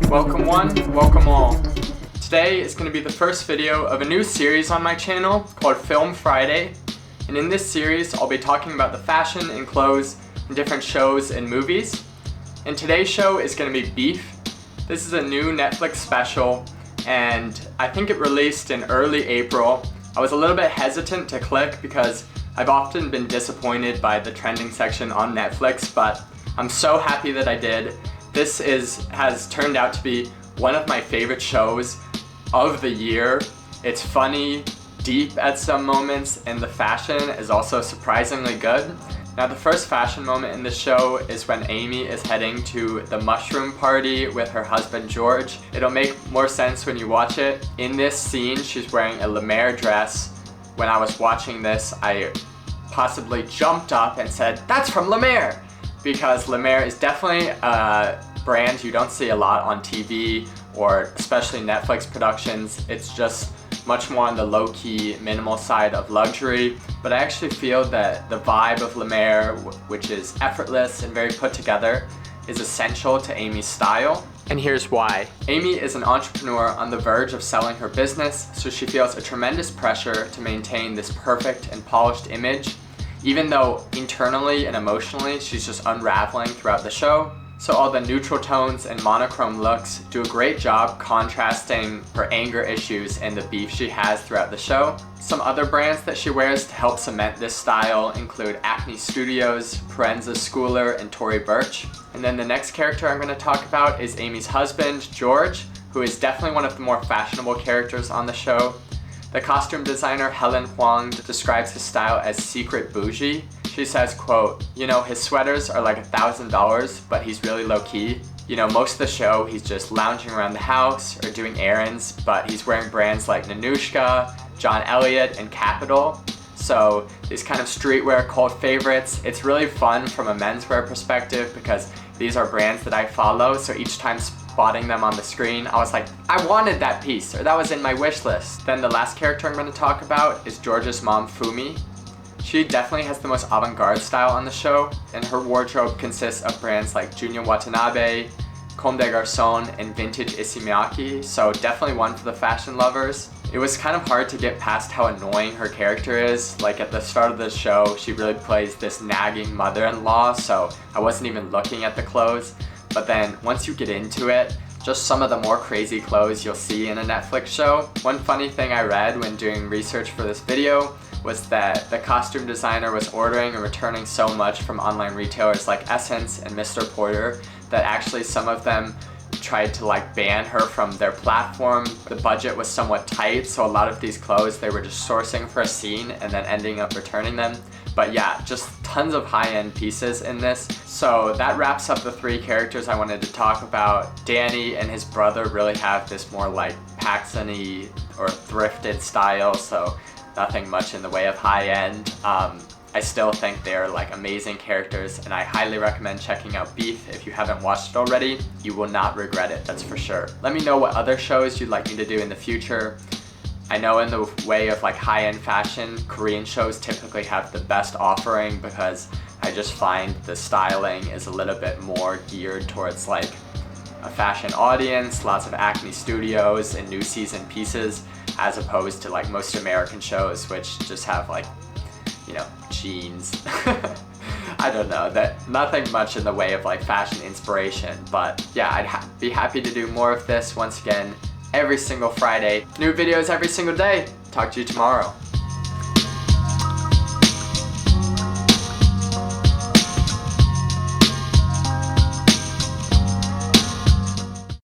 Welcome one, welcome all. Today is going to be the first video of a new series on my channel called Film Friday. And in this series, I'll be talking about the fashion and clothes in different shows and movies. And today's show is going to be Beef. This is a new Netflix special, and I think it released in early April. I was a little bit hesitant to click because I've often been disappointed by the trending section on Netflix, but I'm so happy that I did. This has turned out to be one of my favorite shows of the year. It's funny, deep at some moments, and the fashion is also surprisingly good. Now, the first fashion moment in the show is when Amy is heading to the mushroom party with her husband George. It'll make more sense when you watch it. In this scene, she's wearing a La Mer dress. When I was watching this, I possibly jumped up and said, "That's from La Mer!" Because La Mer is definitely a brand you don't see a lot on TV or especially Netflix productions. It's just much more on the low-key, minimal side of luxury. But I actually feel that the vibe of La Mer, which is effortless and very put together, is essential to Amy's style. And here's why. Amy is an entrepreneur on the verge of selling her business, so she feels a tremendous pressure to maintain this perfect and polished image, even though internally and emotionally she's just unraveling throughout the show. So all the neutral tones and monochrome looks do a great job contrasting her anger issues and the beef she has throughout the show. Some other brands that she wears to help cement this style include Acne Studios, Proenza Schouler, and Tory Burch. And then the next character I'm going to talk about is Amy's husband, George, who is definitely one of the more fashionable characters on the show. The costume designer Helen Huang describes his style as secret bougie. She says, quote, "You know, his sweaters are like $1,000, but he's really low-key. You know, most of the show he's just lounging around the house or doing errands, but he's wearing brands like Nanushka, John Elliott, and Capital." So these kind of streetwear cult favorites. It's really fun from a menswear perspective because these are brands that I follow, so each time spotting them on the screen, I was like, I wanted that piece, or that was in my wish list. Then the last character I'm going to talk about is George's mom, FUMI. She definitely has the most avant-garde style on the show, and her wardrobe consists of brands like Junya Watanabe, Comme des Garçons, and vintage Issey Miyake, so definitely one for the fashion lovers. It was kind of hard to get past how annoying her character is. Like at the start of the show, she really plays this nagging mother-in-law, so I wasn't even looking at the clothes. But then once you get into it, just some of the more crazy clothes you'll see in a Netflix show. One funny thing I read when doing research for this video was that the costume designer was ordering and returning so much from online retailers like Essence and Mr. Porter that actually some of them tried to like ban her from their platform. The budget was somewhat tight, so a lot of these clothes they were just sourcing for a scene and then ending up returning them. But yeah, just tons of high-end pieces in this. So that wraps up the three characters I wanted to talk about. Danny and his brother really have this more like Paxson-y or thrifted style, so nothing much in the way of high-end. I still think they're like amazing characters, and I highly recommend checking out Beef if you haven't watched it already. You will not regret it, that's for sure. Let me know what other shows you'd like me to do in the future. I know in the way of like high-end fashion, Korean shows typically have the best offering because I just find the styling is a little bit more geared towards like a fashion audience, lots of Acne Studios and new season pieces, as opposed to like most American shows which just have like, you know, jeans. I don't know, that nothing much in the way of like fashion inspiration, but yeah, I'd be happy to do more of this once again every single Friday. New videos every single day. Talk to you tomorrow.